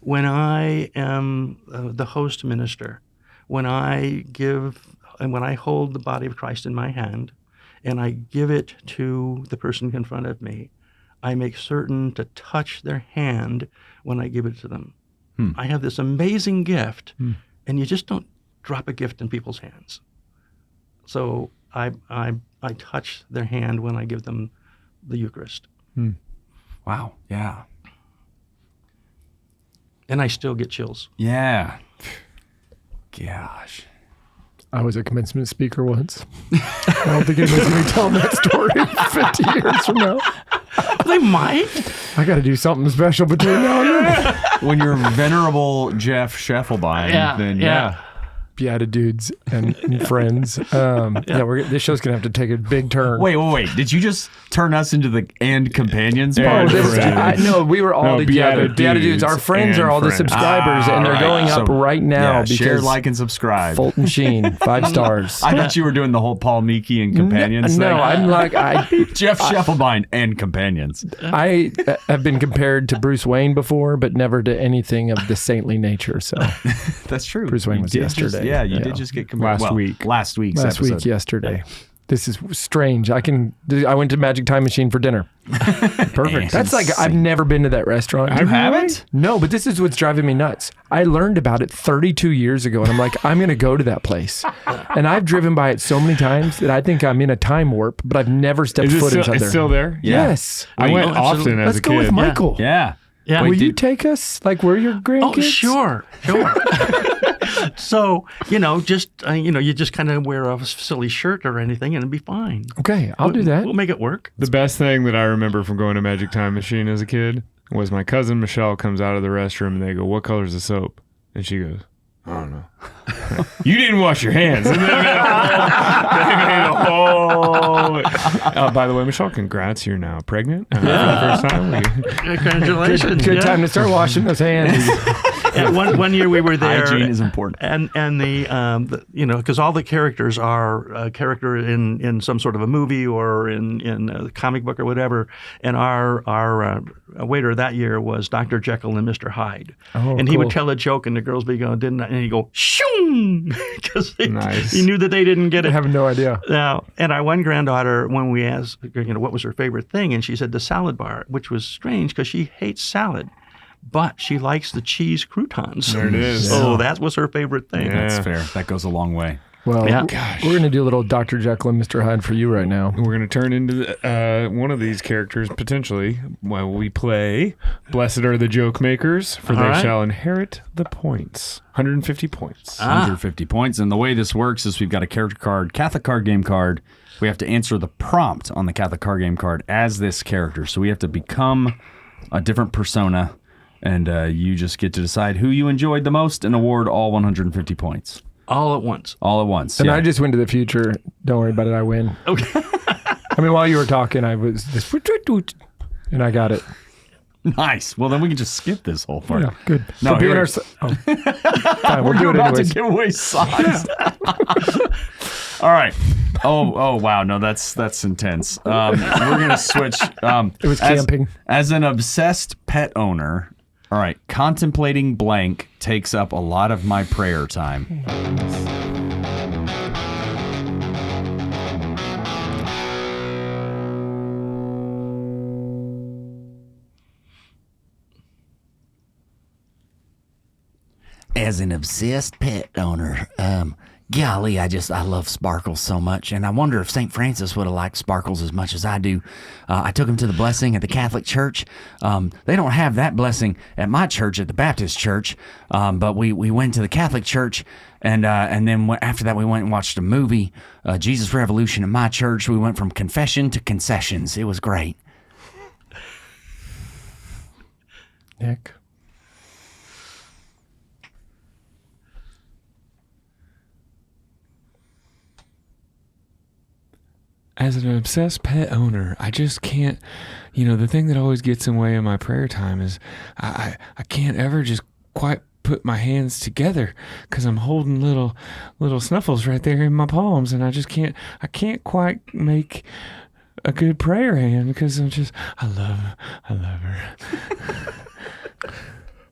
Speaker 1: When I am the host minister, when I give and when I hold the body of Christ in my hand and I give it to the person in front of me, I make certain to touch their hand when I give it to them. I have this amazing gift, and you just don't drop a gift in people's hands. So I touch their hand when I give them the Eucharist.
Speaker 4: Wow. Yeah.
Speaker 1: And I still get chills.
Speaker 4: Yeah. Gosh.
Speaker 2: I was a commencement speaker once. I don't think anyone's going to be telling that story 50 years from now.
Speaker 1: They might.
Speaker 2: I got to do something special between now and then.
Speaker 4: When you're venerable Jeff Schiefelbein, then yeah.
Speaker 2: BeatiDudes and friends. This show's going to have to take a big turn.
Speaker 4: Wait. Did you just turn us into the and companions?
Speaker 3: Yeah,
Speaker 4: part?
Speaker 2: No, we were all together.
Speaker 3: BeatiDudes
Speaker 2: BeatiDudes. Our friends
Speaker 3: and
Speaker 2: are all the
Speaker 3: friends.
Speaker 2: subscribers, and they're going up right now because
Speaker 4: share, like, and subscribe.
Speaker 2: Fulton Sheen, 5 stars.
Speaker 4: I thought you were doing the whole Paul Meeky and companions
Speaker 2: No,
Speaker 4: thing.
Speaker 2: I'm like
Speaker 4: Jeff Schiefelbein and companions.
Speaker 2: I have been compared to Bruce Wayne before, but never to anything of the saintly nature. So
Speaker 4: That's true.
Speaker 2: Bruce Wayne
Speaker 4: You
Speaker 2: was
Speaker 4: did
Speaker 2: yesterday.
Speaker 4: You did just get compared.
Speaker 3: Last week.
Speaker 4: Last week's episode.
Speaker 2: yesterday. This is strange. I went to Magic Time Machine for dinner. Perfect. That's like, I've never been to that restaurant.
Speaker 4: You haven't?
Speaker 2: No, but this is what's driving me nuts. I learned about it 32 years ago, and I'm like, I'm going to go to that place. And I've driven by it so many times that I think I'm in a time warp, but I've never stepped foot inside there.
Speaker 3: It's still there?
Speaker 2: Yes.
Speaker 3: I went often as
Speaker 2: Let's
Speaker 3: a
Speaker 2: go
Speaker 3: kid.
Speaker 2: with Michael.
Speaker 4: Yeah.
Speaker 1: Yeah.
Speaker 2: Will you take us? Like, we're your grandkids?
Speaker 1: Oh, sure. So, you just kind of wear a silly shirt or anything and it'll be fine.
Speaker 2: Okay, I'll do that.
Speaker 1: We'll make it work.
Speaker 3: The best thing that I remember from going to Magic Time Machine as a kid was my cousin Michelle comes out of the restroom and they go, "What color's the soap?" And she goes, "I don't know." "You didn't wash your hands." And they made a whole. By the way, Michelle, congrats. You're now pregnant for the first time.
Speaker 1: Congratulations.
Speaker 2: Good time to start washing those hands.
Speaker 1: And one year we were there.
Speaker 4: Hygiene is important.
Speaker 1: And because all the characters are a character in some sort of a movie or in a comic book or whatever. And our waiter that year was Dr. Jekyll and Mr. Hyde.
Speaker 2: Oh,
Speaker 1: and he would
Speaker 2: cool.
Speaker 1: tell a joke and the girls would go, and he'd go, shoom, because
Speaker 3: Nice.
Speaker 1: he knew that they didn't get
Speaker 2: I
Speaker 1: it.
Speaker 2: have no idea.
Speaker 1: Now, and our one granddaughter, when we asked, what was her favorite thing, and she said the salad bar, which was strange because she hates salad, but she likes the cheese croutons.
Speaker 3: There it is.
Speaker 1: So that was her favorite thing.
Speaker 3: Yeah.
Speaker 4: That's fair. That goes a long way.
Speaker 2: Well,
Speaker 1: Yeah.
Speaker 2: we're going to do a little Dr. Jekyll and Mr. Hyde for you right now.
Speaker 3: We're going to turn into one of these characters potentially while we play Blessed Are the Joke Makers, for
Speaker 1: All
Speaker 3: they
Speaker 1: right.
Speaker 3: shall inherit the points. 150 points.
Speaker 4: 150 points. And the way this works is we've got a character card, Catholic card game card. We have to answer the prompt on the Catholic card game card as this character. So we have to become a different persona, and you just get to decide who you enjoyed the most and award all 150 points.
Speaker 1: All at once.
Speaker 4: All at once.
Speaker 2: And
Speaker 4: yeah.
Speaker 2: I just went to the future. Don't worry about it. I win.
Speaker 1: Okay.
Speaker 2: I mean, while you were talking, I was just, and I got it.
Speaker 4: Nice. Well, then we can just skip this whole part.
Speaker 2: Yeah, good.
Speaker 4: No,
Speaker 2: For being
Speaker 4: here-
Speaker 2: our, fine, we'll do
Speaker 4: We're
Speaker 2: it
Speaker 4: about
Speaker 2: anyways.
Speaker 4: to give away size. All right. Oh, wow. No, that's intense. We're gonna switch.
Speaker 2: It was camping.
Speaker 4: As an obsessed pet owner. All right. Contemplating blank takes up a lot of my prayer time.
Speaker 5: As an obsessed pet owner,
Speaker 4: golly, I love sparkles so much. And I wonder if St. Francis would have liked sparkles as much as I do. I took him to the blessing at the Catholic Church. They don't have that blessing at my church, at the Baptist church. But we went to the Catholic Church, and then after that we went and watched a movie, Jesus Revolution, at my church. We went from confession to concessions. It was great.
Speaker 2: Nick?
Speaker 3: As an obsessed pet owner, I just can't, the thing that always gets in the way of my prayer time is I can't ever just quite put my hands together because I'm holding little snuffles right there in my palms, and I can't quite make a good prayer hand because I love her.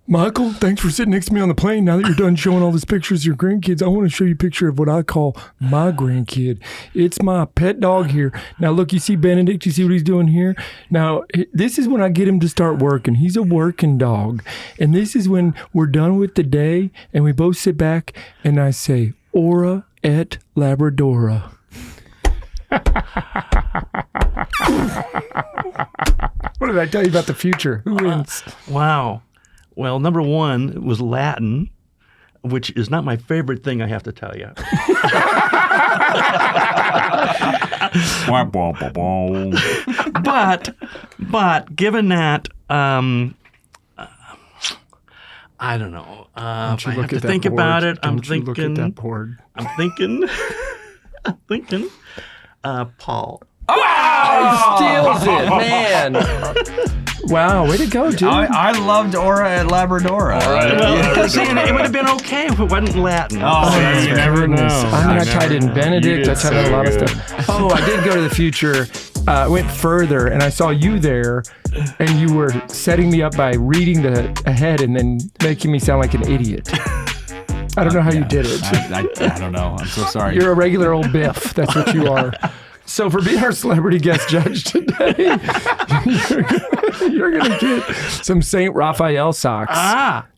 Speaker 2: Michael, thanks for sitting next to me on the plane. Now that you're done showing all these pictures of your grandkids, I want to show you a picture of what I call my grandkid. It's my pet dog here. Now, look, you see Benedict? You see what he's doing here? Now, this is when I get him to start working. He's a working dog. And this is when we're done with the day, and we both sit back, and I say, Ora et Labradora. What did I tell you about the future? Who wins?
Speaker 1: Wow. Well, number one was Latin, which is not my favorite thing, I have to tell you. but given that, I don't know. If I have to think about it, I'm thinking Paul.
Speaker 2: Oh, he steals it, man. Wow, way to go, dude.
Speaker 4: I loved Ora et Labradora.
Speaker 1: Well, it would have been okay if it wasn't Latin.
Speaker 3: You never know.
Speaker 2: I tried it in Benedict. I tried a lot of stuff. Oh, I did go to the future. Went further, and I saw you there, and you were setting me up by reading ahead and then making me sound like an idiot. I don't know how you did it.
Speaker 4: I don't know. I'm so sorry.
Speaker 2: You're a regular old Biff. That's what you are. So for being our celebrity guest judge today, you're going to get some St. Raphael socks.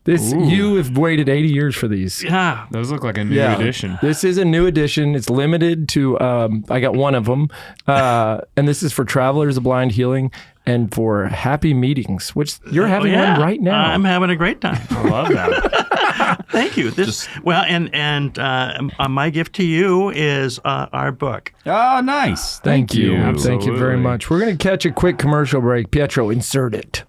Speaker 2: You have waited 80 years for these.
Speaker 1: Yeah.
Speaker 3: Those look like a new edition.
Speaker 2: This is a new edition. It's limited to, I got one of them. And this is for Travelers of Blind Healing and for happy meetings, which you're having one right now.
Speaker 1: I'm having a great time.
Speaker 3: I love that.
Speaker 1: Thank you. My gift to you is our book.
Speaker 4: Oh, nice.
Speaker 2: Thank you.
Speaker 3: Absolutely.
Speaker 2: Thank you very much. We're going to catch a quick commercial break. Pietro, insert it.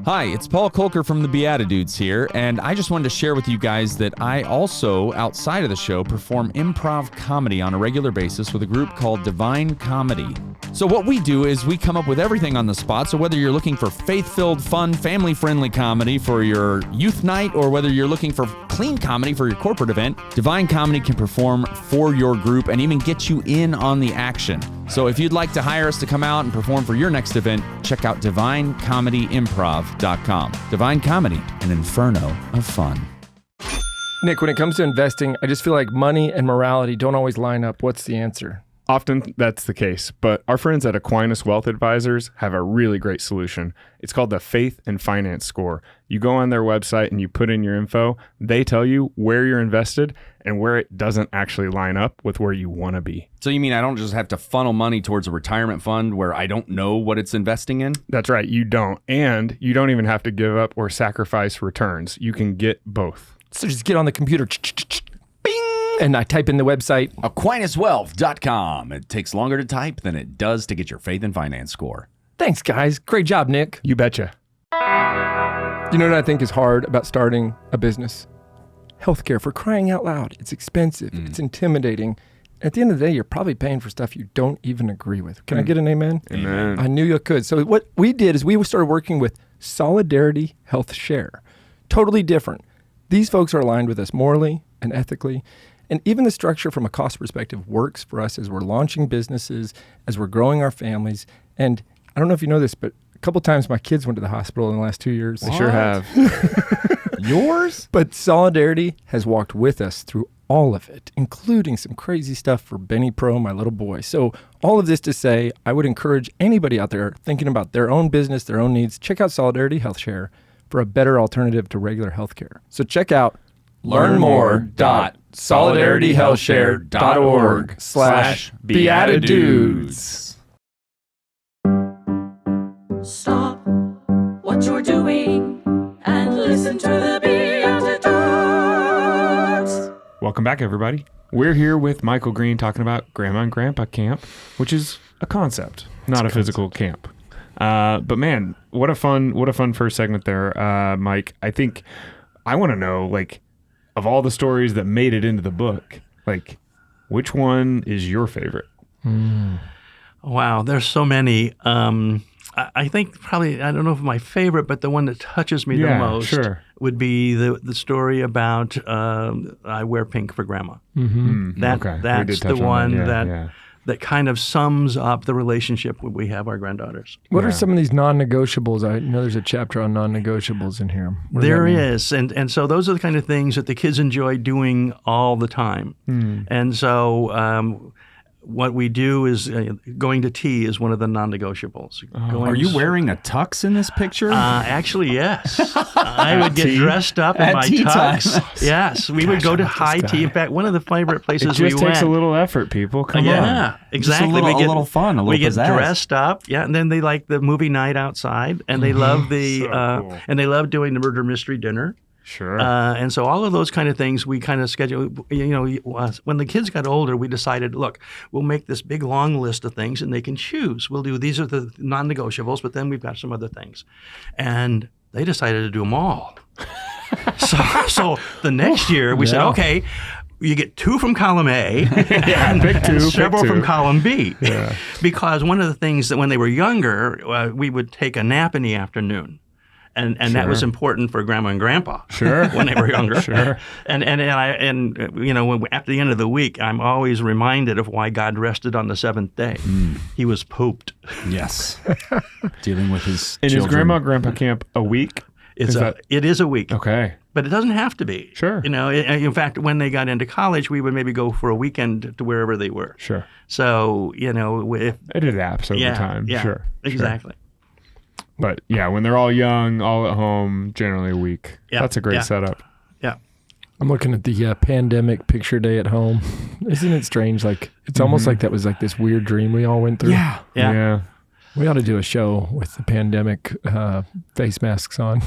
Speaker 5: Hi, it's Paul Kolker from the BeatiDudes here, and I just wanted to share with you guys that I also, outside of the show, perform improv comedy on a regular basis with a group called Divine Comedy. So what we do is we come up with everything on the spot, so whether you're looking for faith-filled, fun, family-friendly comedy for your youth night, or whether you're looking for clean comedy for your corporate event, Divine Comedy can perform for your group and even get you in on the action. So if you'd like to hire us to come out and perform for your next event, check out DivineComedyImprov.com. Divine Comedy, an inferno of fun.
Speaker 2: Nick, when it comes to investing, I just feel like money and morality don't always line up. What's the answer?
Speaker 3: Often that's the case, but our friends at Aquinas Wealth Advisors have a really great solution. It's called the Faith and Finance Score. You go on their website and you put in your info. They tell you where you're invested and where it doesn't actually line up with where you want to be.
Speaker 4: So you mean I don't just have to funnel money towards a retirement fund where I don't know what it's investing in?
Speaker 3: That's right, you don't. And you don't even have to give up or sacrifice returns. You can get both.
Speaker 2: So just get on the computer, bing, and I type in the website.
Speaker 4: AquinasWealth.com. It takes longer to type than it does to get your faith and finance score.
Speaker 2: Thanks, guys. Great job, Nick.
Speaker 3: You betcha.
Speaker 2: You know what I think is hard about starting a business? Healthcare, for crying out loud. It's expensive. It's intimidating. At the end of the day, you're probably paying for stuff you don't even agree with. Can I get an amen?
Speaker 3: Amen.
Speaker 2: I knew you could. So what we did is we started working with Solidarity Health Share. Totally different. These folks are aligned with us morally and ethically. And even the structure from a cost perspective works for us as we're launching businesses, as we're growing our families. And I don't know if you know this, but a couple times my kids went to the hospital in the last 2 years.
Speaker 3: They sure have.
Speaker 2: Yours? But Solidarity has walked with us through all of it, including some crazy stuff for Benny Pro, my little boy. So all of this to say, I would encourage anybody out there thinking about their own business, their own needs, check out Solidarity Health Share for a better alternative to regular healthcare. So check out
Speaker 4: learnmore.solidarity.com.
Speaker 2: solidarityhealthshare.org/BeatiDudes.
Speaker 6: Stop what you're doing and listen to the BeatiDudes.
Speaker 3: Welcome back, everybody. We're here with Michael Greene talking about Grandma and Grandpa Camp, which is a concept, not a physical camp. But man, what a fun first segment there, Mike. I think I want to know, like, of all the stories that made it into the book, like, which one is your favorite?
Speaker 1: Wow, there's so many. I think probably, I don't know if my favorite, but the one that touches me the most would be the story about I wear pink for Grandma. That's the one that kind of sums up the relationship we have with our granddaughters.
Speaker 2: What are some of these non-negotiables? I know there's a chapter on non-negotiables in here.
Speaker 1: There is, and so those are the kind of things that the kids enjoy doing all the time. And so what we do is going to tea is one of the non-negotiables.
Speaker 4: Are you wearing a tux in this picture?
Speaker 1: Actually, yes. I would get dressed up in my tux. Yes, we would go to high tea. In fact, one of the favorite places we went.
Speaker 3: It just takes a little effort, people. Come on.
Speaker 1: Yeah, exactly.
Speaker 4: A little fun, a little
Speaker 1: We get
Speaker 4: pizzazz.
Speaker 1: dressed up, and then they like the movie night outside, and they love the
Speaker 3: cool.
Speaker 1: and they love doing the murder mystery dinner.
Speaker 3: Sure.
Speaker 1: And so all of those kind of things we kind of schedule. When the kids got older, we decided, look, we'll make this big long list of things, and they can choose. We'll do these are the non-negotiables, but then we've got some other things, and they decided to do them all. so the next year we said, okay, you get 2 from column A and several from column B. Yeah. Because one of the things that when they were younger, we would take a nap in the afternoon. And that was important for Grandma and Grandpa when they were younger. And after the end of the week, I'm always reminded of why God rested on the seventh day. He was pooped.
Speaker 4: Yes. Dealing with his
Speaker 3: And
Speaker 4: children.
Speaker 3: is Grandma and Grandpa Camp a week?
Speaker 1: It is a week.
Speaker 3: Okay.
Speaker 1: But it doesn't have to be.
Speaker 3: Sure.
Speaker 1: In fact, when they got into college, we would maybe go for a weekend to wherever they were.
Speaker 3: Sure.
Speaker 1: So, if
Speaker 3: it adapts over time.
Speaker 1: Yeah,
Speaker 3: sure.
Speaker 1: Exactly.
Speaker 3: But yeah, when they're all young, all at home, generally a week.
Speaker 1: Yeah.
Speaker 3: That's a great setup.
Speaker 1: Yeah.
Speaker 2: I'm looking at the pandemic picture day at home. Isn't it strange? Like, it's almost like that was like this weird dream we all went through.
Speaker 3: Yeah.
Speaker 2: We ought to do a show with the pandemic face masks on.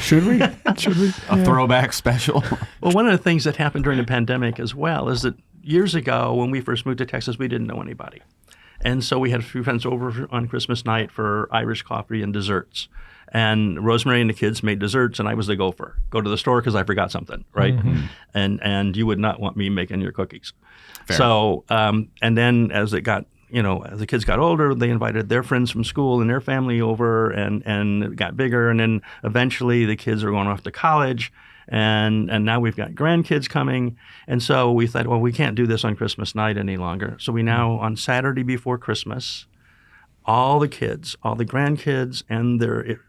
Speaker 2: Should we?
Speaker 4: A throwback special.
Speaker 1: Well, one of the things that happened during the pandemic as well is that years ago, when we first moved to Texas, we didn't know anybody. And so we had a few friends over on Christmas night for Irish coffee and desserts. And Rosemary and the kids made desserts, and I was the gopher. Go to the store because I forgot something, right? And you would not want me making your cookies.
Speaker 4: Fair.
Speaker 1: So, and then as the kids got older, they invited their friends from school and their family over, and it got bigger. And then eventually the kids are going off to college. And now we've got grandkids coming. And so we thought, well, we can't do this on Christmas night any longer. So we now, on Saturday before Christmas, all the kids, all the grandkids and their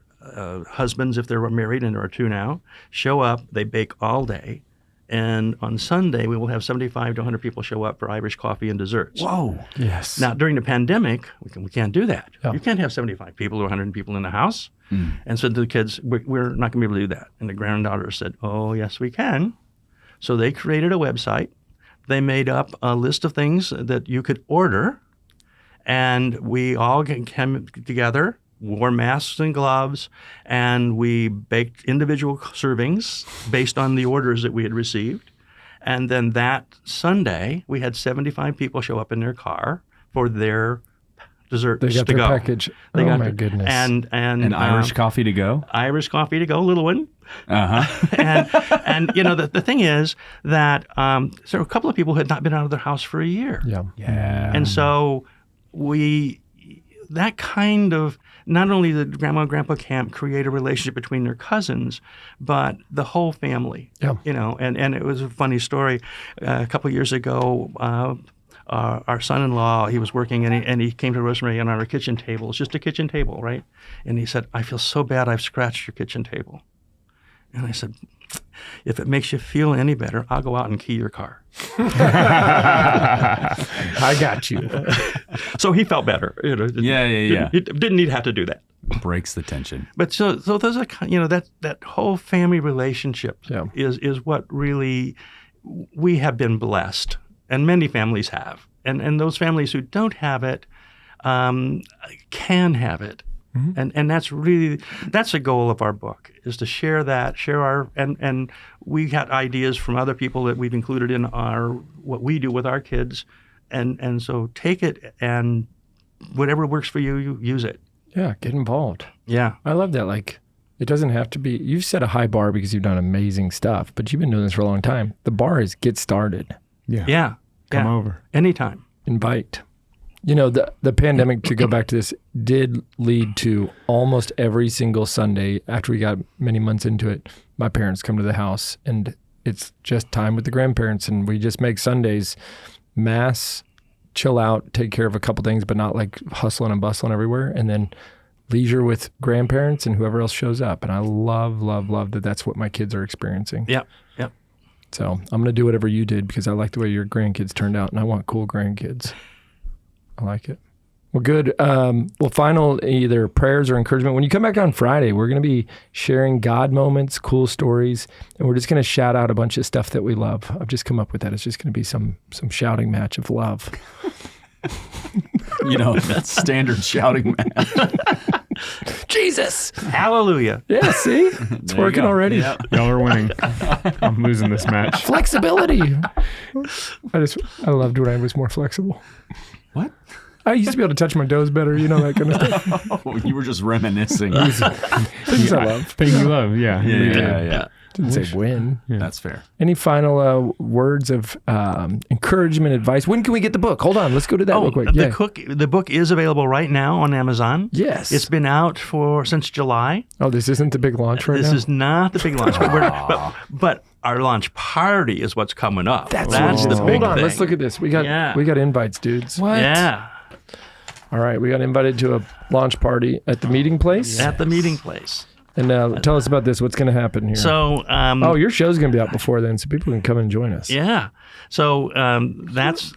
Speaker 1: husbands, if they're married, and there are 2 now, show up. They bake all day. And on Sunday, we will have 75 to 100 people show up for Irish coffee and desserts.
Speaker 4: Whoa.
Speaker 2: Yes.
Speaker 1: Now, during the pandemic, we can't do that.
Speaker 2: Yeah.
Speaker 1: You can't have 75 people or 100 people in the house. And so the kids, we're not going to be able to do that. And the granddaughter said, oh, yes, we can. So they created a website. They made up a list of things that you could order. And we all came together, wore masks and gloves, and we baked individual servings based on the orders that we had received. And then that Sunday, we had 75 people show up in their car for their desserts
Speaker 2: They got
Speaker 1: to
Speaker 2: their
Speaker 1: go.
Speaker 2: package.
Speaker 1: They got
Speaker 2: my goodness.
Speaker 1: And
Speaker 4: Irish coffee to go?
Speaker 1: Irish coffee to go, little one.
Speaker 4: Uh-huh.
Speaker 1: and the thing is that so a couple of people had not been out of their house for a year.
Speaker 4: Yeah.
Speaker 1: And so that kind of, not only did Grandma and Grandpa Camp create a relationship between their cousins, but the whole family.
Speaker 2: Yeah.
Speaker 1: And it was a funny story. A couple of years ago, our son-in-law, he was working, and he came to Rosemary on our kitchen table. It's just a kitchen table, right? And he said, I feel so bad I've scratched your kitchen table. And I said, if it makes you feel any better, I'll go out and key your car.
Speaker 2: I got you.
Speaker 1: So he felt better.
Speaker 4: Yeah.
Speaker 1: He didn't have to do that.
Speaker 4: Breaks the tension.
Speaker 1: But so there's that whole family relationship
Speaker 2: Yeah.
Speaker 1: is what really we have been blessed, and many families have. And those families who don't have it can have it. Mm-hmm. And that's the goal of our book, is to share our and we got ideas from other people that we've included in what we do with our kids, and so take it, and whatever works for you, you use it.
Speaker 2: Yeah, get involved.
Speaker 1: Yeah,
Speaker 2: I love that. Like, it doesn't have to be. You've set a high bar because you've done amazing stuff, but you've been doing this for a long time. The bar is get started.
Speaker 1: Yeah.
Speaker 3: Come over
Speaker 1: anytime.
Speaker 2: Invite. You know, the pandemic, to go back to this, did lead to almost every single Sunday after we got many months into it, my parents come to the house, and it's just time with the grandparents, and we just make Sundays mass, chill out, take care of a couple things, but not like hustling and bustling everywhere, and then leisure with grandparents and whoever else shows up. And I love, love, love that that's what my kids are experiencing.
Speaker 1: Yep.
Speaker 2: So I'm going to do whatever you did, because I like the way your grandkids turned out, and I want cool grandkids. I like it. Well, good. Well, final either prayers or encouragement. When you come back on Friday, we're going to be sharing God moments, cool stories, and we're just going to shout out a bunch of stuff that we love. I've just come up with that. It's just going to be some shouting match of love.
Speaker 4: You know, that's standard shouting match.
Speaker 2: Jesus.
Speaker 1: Hallelujah.
Speaker 2: Yeah, see? It's working already.
Speaker 4: Yep.
Speaker 3: Y'all are winning. I'm losing this match.
Speaker 2: Flexibility. I loved when I was more flexible.
Speaker 4: What?
Speaker 2: I used to be able to touch my toes better, you know, that kind of stuff.
Speaker 4: Oh, you were just reminiscing.
Speaker 2: Things I love.
Speaker 3: Things you love, yeah.
Speaker 4: Yeah.
Speaker 2: Didn't say when.
Speaker 3: Yeah.
Speaker 4: That's fair.
Speaker 2: Any final words of encouragement, advice? When can we get the book? Hold on, let's go to that real quick.
Speaker 1: The book is available right now on Amazon.
Speaker 2: Yes.
Speaker 1: It's been out since July.
Speaker 2: Oh, this isn't the big launch right now?
Speaker 1: This is not the big launch, but our launch party is what's coming up. That's the big thing.
Speaker 2: Hold on, let's look at this. We got invites, dudes.
Speaker 1: What? Yeah.
Speaker 2: All right, we got invited to a launch party at the meeting place.
Speaker 1: At the meeting place.
Speaker 2: And tell us about this. What's going to happen here?
Speaker 1: So,
Speaker 2: your show's going to be out before then, so people can come and join us.
Speaker 1: Yeah. So that's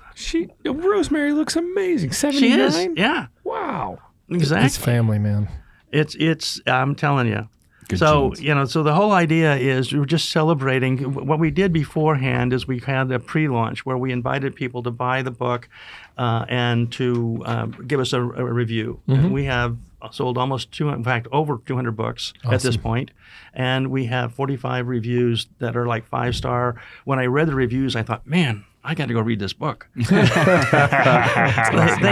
Speaker 3: Rosemary looks amazing. 79.
Speaker 1: She is. Yeah.
Speaker 3: Wow.
Speaker 1: Exactly.
Speaker 2: It's family, man.
Speaker 1: It's. I'm telling you.
Speaker 4: Good
Speaker 1: so
Speaker 4: genes.
Speaker 1: So the whole idea is we're just celebrating. What we did beforehand is we had a pre-launch where we invited people to buy the book and to give us a review.
Speaker 2: Mm-hmm.
Speaker 1: And we have sold almost 200, in fact, over 200 books at this point, and we have 45 reviews that are like 5-star. When I read the reviews, I thought, man, I got to go read this book. They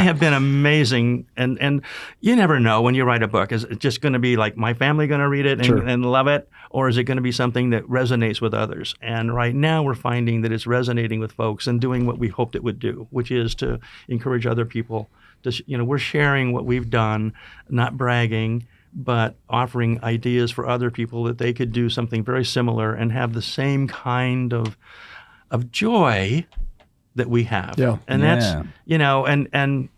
Speaker 1: have been amazing, and you never know when you write a book. Is it just going to be like my family going to read it and love it, or is it going to be something that resonates with others? And right now we're finding that it's resonating with folks and doing what we hoped it would do, which is to encourage other people. We're sharing what we've done, not bragging, but offering ideas for other people that they could do something very similar and have the same kind of joy that we have.
Speaker 2: Yeah.
Speaker 1: And that's, and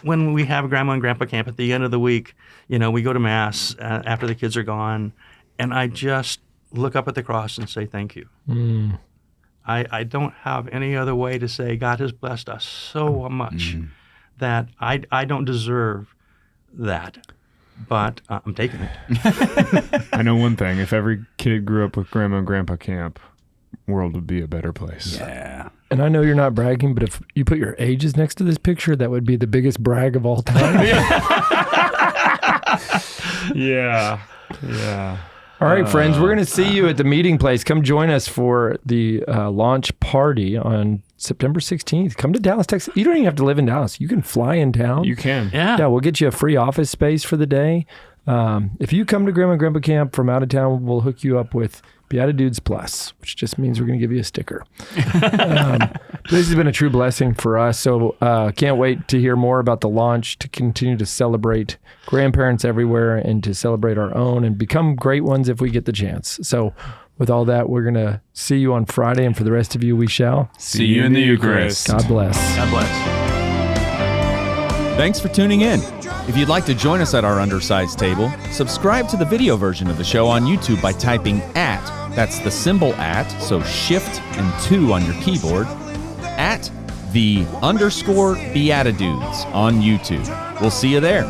Speaker 1: when we have Grandma and Grandpa camp at the end of the week, we go to Mass after the kids are gone, and I just look up at the cross and say thank you.
Speaker 2: Mm.
Speaker 1: I don't have any other way to say God has blessed us so much that I don't deserve that, but I'm taking it.
Speaker 3: I know one thing. If every kid grew up with Grandma and Grandpa camp, world would be a better place.
Speaker 4: Yeah.
Speaker 2: And I know you're not bragging, but if you put your ages next to this picture, that would be the biggest brag of all time.
Speaker 3: Yeah.
Speaker 2: All right, friends, we're going to see you at the meeting place. Come join us for the launch party on September 16th. Come to Dallas, Texas. You don't even have to live in Dallas. You can fly in town.
Speaker 3: You can.
Speaker 1: Yeah.
Speaker 2: We'll get you a free office space for the day. If you come to Grandma and Grandpa camp from out of town, we'll hook you up with BeatiDudes Plus, which just means we're going to give you a sticker. This has been a true blessing for us. So can't wait to hear more about the launch, to continue to celebrate grandparents everywhere and to celebrate our own and become great ones if we get the chance. So with all that, we're going to see you on Friday. And for the rest of you, we shall
Speaker 3: see you in the Eucharist.
Speaker 2: God bless.
Speaker 1: God bless.
Speaker 5: Thanks for tuning in. If you'd like to join us at our undersized table, subscribe to the video version of the show on YouTube by typing @ that's the symbol @, so shift and 2 on your keyboard, @the_BeatiDudes on YouTube. We'll see you there.